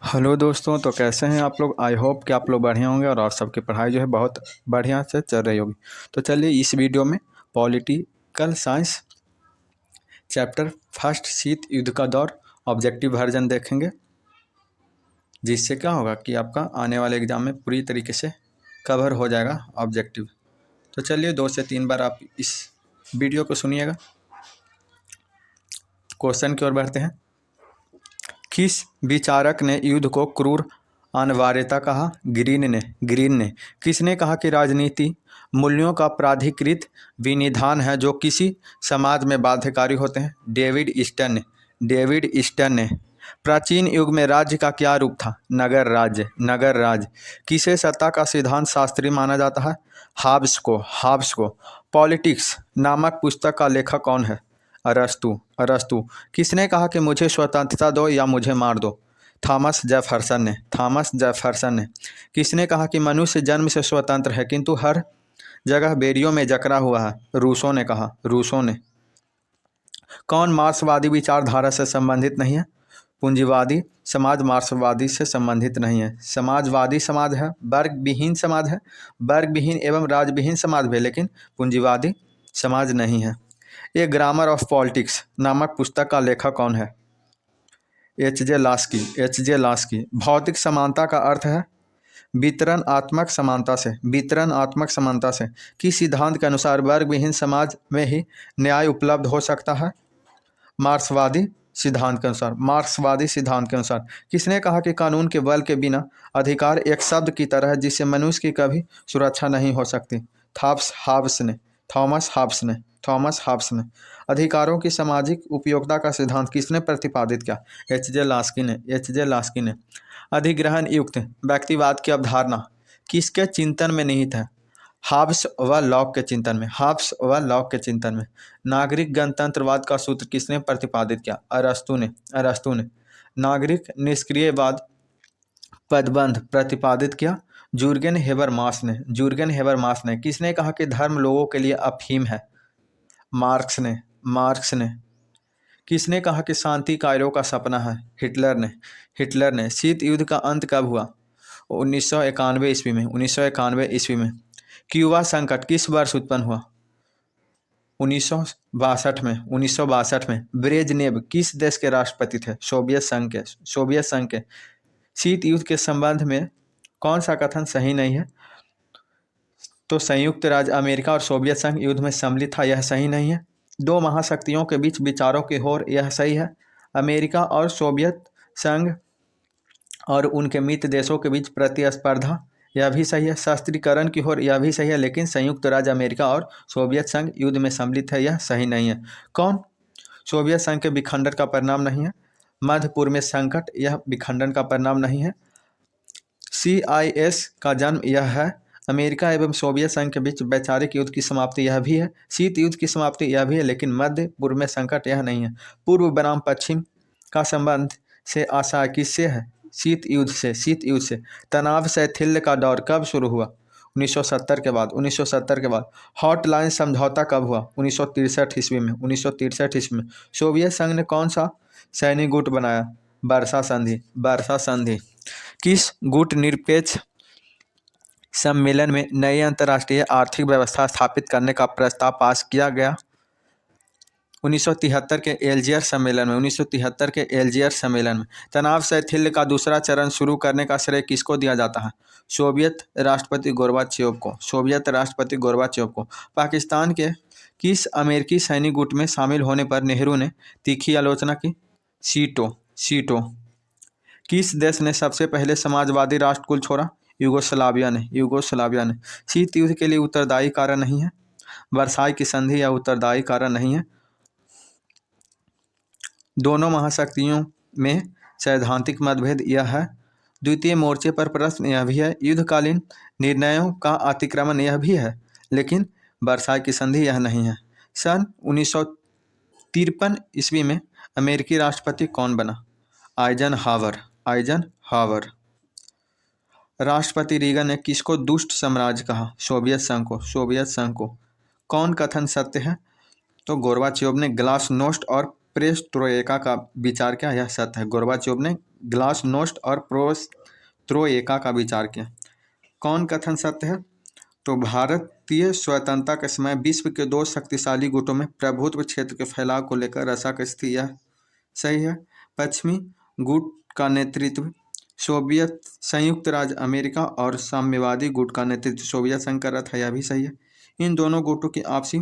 Hello दोस्तों, तो कैसे हैं आप लोग। आई होप कि आप लोग बढ़िया होंगे और आप सबकी पढ़ाई जो है बहुत बढ़िया से चल रही होगी। तो चलिए इस वीडियो में पॉलिटिकल साइंस चैप्टर फर्स्ट शीत युद्ध का दौर ऑब्जेक्टिव वर्जन देखेंगे, जिससे क्या होगा कि आपका आने वाले एग्जाम में पूरी तरीके से कवर हो जाएगा ऑब्जेक्टिव। तो चलिए 2 से 3 बार आप इस वीडियो को सुनिएगा। क्वेश्चन की ओर बढ़ते हैं। किस विचारक ने युद्ध को क्रूर अनिवार्यता कहा। ग्रीन ने। किसने कहा कि राजनीति मूल्यों का प्राधिकृत विनिधान है जो किसी समाज में बाध्यकारी होते हैं। डेविड ईस्टन ने। प्राचीन युग में राज्य का क्या रूप था। नगर राज्य। किसे सत्ता का सिद्धांत शास्त्री माना जाता है। हाब्स को। पॉलिटिक्स नामक पुस्तक का लेखक कौन है। अरस्तु। किसने कहा कि मुझे स्वतंत्रता दो या मुझे मार दो। थॉमस जेफरसन ने। किसने कहा कि मनुष्य जन्म से स्वतंत्र है किंतु हर जगह बेड़ियों में जकड़ा हुआ है। रूसो ने। कौन मार्क्सवादी विचारधारा से संबंधित नहीं है। पूंजीवादी समाज मार्क्सवादी से संबंधित नहीं है। समाजवादी समाज है, वर्ग विहीन एवं राजविहीन समाज भी, लेकिन पूंजीवादी समाज नहीं है। ए ग्रामर ऑफ पॉलिटिक्स नामक पुस्तक का लेखक कौन है। H J Laski. भौतिक समानता का अर्थ है वितरणात्मक समानता से। किस सिद्धांत के अनुसार वर्ग विहीन समाज में ही न्याय उपलब्ध हो सकता है। मार्क्सवादी सिद्धांत के अनुसार। किसने कहा कि कानून के बल के बिना अधिकार एक शब्द की तरह है जिससे मनुष्य की कभी सुरक्षा नहीं हो सकती। थॉमस हाब्स ने। अधिकारों की सामाजिक उपयोगिता का सिद्धांत किसने प्रतिपादित किया। एच जे लास्की ने। अधिग्रहण युक्त व्यक्तिवाद की अवधारणा किसके चिंतन में निहित है। हाब्स व लॉक के चिंतन में। नागरिक गणतंत्रवाद का सूत्र किसने प्रतिपादित किया। अरस्तु ने। नागरिक निष्क्रियवाद पदबंध प्रतिपादित किया जुर्गेन हेबरमास ने। किसने कहा कि धर्म लोगों के लिए अफीम है। मार्क्स ने। किसने कहा कि शांति कायरो का सपना है। हिटलर ने। शीत युद्ध का अंत कब हुआ। 1991 ईस्वी में। क्यूबा संकट किस वर्ष उत्पन्न हुआ। 1962 में। ब्रेजनेव किस देश के राष्ट्रपति थे। सोवियत संघ के। शीत युद्ध के संबंध में कौन सा कथन सही नहीं है। तो संयुक्त राज्य अमेरिका और सोवियत संघ युद्ध में सम्मिलित था, यह सही नहीं है। दो महाशक्तियों के बीच विचारों की होड़, यह सही है। अमेरिका और सोवियत संघ और उनके मित्र देशों के बीच प्रतिस्पर्धा, यह भी सही है। शस्त्रीकरण की होड़, यह भी सही है, लेकिन संयुक्त राज्य अमेरिका और सोवियत संघ युद्ध में सम्मिलित है, यह सही नहीं है। कौन सोवियत संघ के विखंडन का परिणाम नहीं है। मध्य पूर्व में संकट, यह विखंडन का परिणाम नहीं है। CIS का जन्म, यह है। अमेरिका एवं सोवियत संघ के बीच वैचारिक युद्ध की समाप्ति, यह भी है। शीत युद्ध की समाप्ति, यह भी है, लेकिन मध्य पूर्व में संकट, यह नहीं है। पूर्व बनाम पश्चिम का संबंध से आशा किससे है। शीत युद्ध से। तनाव शैथिल्य का दौर कब शुरू हुआ। 1970 के बाद। हॉटलाइन समझौता कब हुआ। 1963 ईस्वी में। सोवियत संघ ने कौन सा सैनिक गुट बनाया। वर्षा संधि। किस गुट निरपेक्ष सम्मेलन में नई अंतर्राष्ट्रीय आर्थिक व्यवस्था स्थापित करने का प्रस्ताव पास किया गया। 1973 के एल्जियर सम्मेलन में। तनाव शैथिल्य का दूसरा चरण शुरू करने का श्रेय किसको दिया जाता है। सोवियत राष्ट्रपति गोर्बाचेव को। पाकिस्तान के किस अमेरिकी सैनिक गुट में शामिल होने पर नेहरू ने तीखी आलोचना की। सीटो। किस देश ने सबसे पहले समाजवादी राष्ट्रकुल छोड़ा। यूगोस्लाविया ने। शीत युद्ध के लिए उत्तरदायी कारण नहीं है। वर्साई की संधि या उत्तरदायी कारण नहीं है। दोनों महाशक्तियों में सैद्धांतिक मतभेद, यह है। द्वितीय मोर्चे पर प्रश्न, यह भी है। युद्धकालीन निर्णयों का अतिक्रमण, यह भी है, लेकिन वर्साई की संधि, यह नहीं है। सन 1953 ईस्वी में अमेरिकी राष्ट्रपति कौन बना। आइजनहावर। राष्ट्रपति रीगन ने किसको दुष्ट साम्राज्य कहा। सोवियत संघ को। कौन कथन सत्य है। तो गोर्बाचेव ने ग्लासनोस्ट और पेरेस्ट्रोइका का विचार किया, यह सत्य है। गोर्बाचेव ने ग्लासनोस्ट और प्रोस्त्रोएका का विचार किया। कौन कथन सत्य है? तो भारतीय स्वतंत्रता के समय विश्व के दो शक्तिशाली गुटों में प्रभुत्व क्षेत्र के फैलाव को लेकर रसाकसी यह सही है। पश्चिमी गुट का नेतृत्व सोवियत संयुक्त राज्य अमेरिका और साम्यवादी गुट का नेतृत्व सोवियत संघ कर रहा था, यह भी सही है। इन दोनों गुटों की आपसी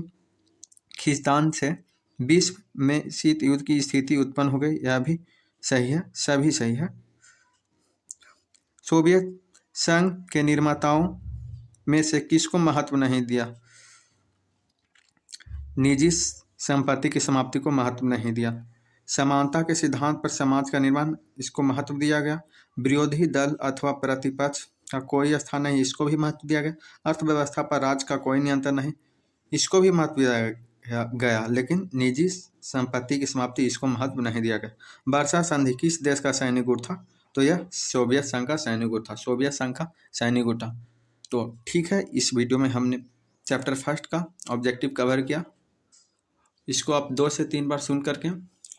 खींचतान से विश्व में शीत युद्ध की स्थिति उत्पन्न हो गई, यह भी सही है। सभी सही है। सोवियत संघ के निर्माताओं में से किसको महत्व नहीं दिया? निजी संपत्ति की समाप्ति को महत्व नहीं दिया। समानता के सिद्धांत पर समाज का निर्माण, इसको महत्व दिया गया। विरोधी दल अथवा प्रतिपक्ष का कोई स्थान नहीं, इसको भी महत्व दिया गया। अर्थव्यवस्था पर राज्य का कोई नियंत्रण नहीं, इसको भी महत्व दिया गया। लेकिन निजी संपत्ति की समाप्ति, इसको महत्व नहीं दिया गया। वर्षा संधि किस देश का सैनिक गुट था? तो यह सोवियत संघ का सैनिक गुट था, सोवियत संघ का सैनिक गुट था। तो ठीक है, इस वीडियो में हमने चैप्टर फर्स्ट का ऑब्जेक्टिव कवर किया। इसको आप 2 से 3 बार सुन करके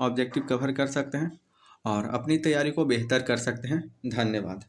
ऑब्जेक्टिव कवर कर सकते हैं और अपनी तैयारी को बेहतर कर सकते हैं। धन्यवाद।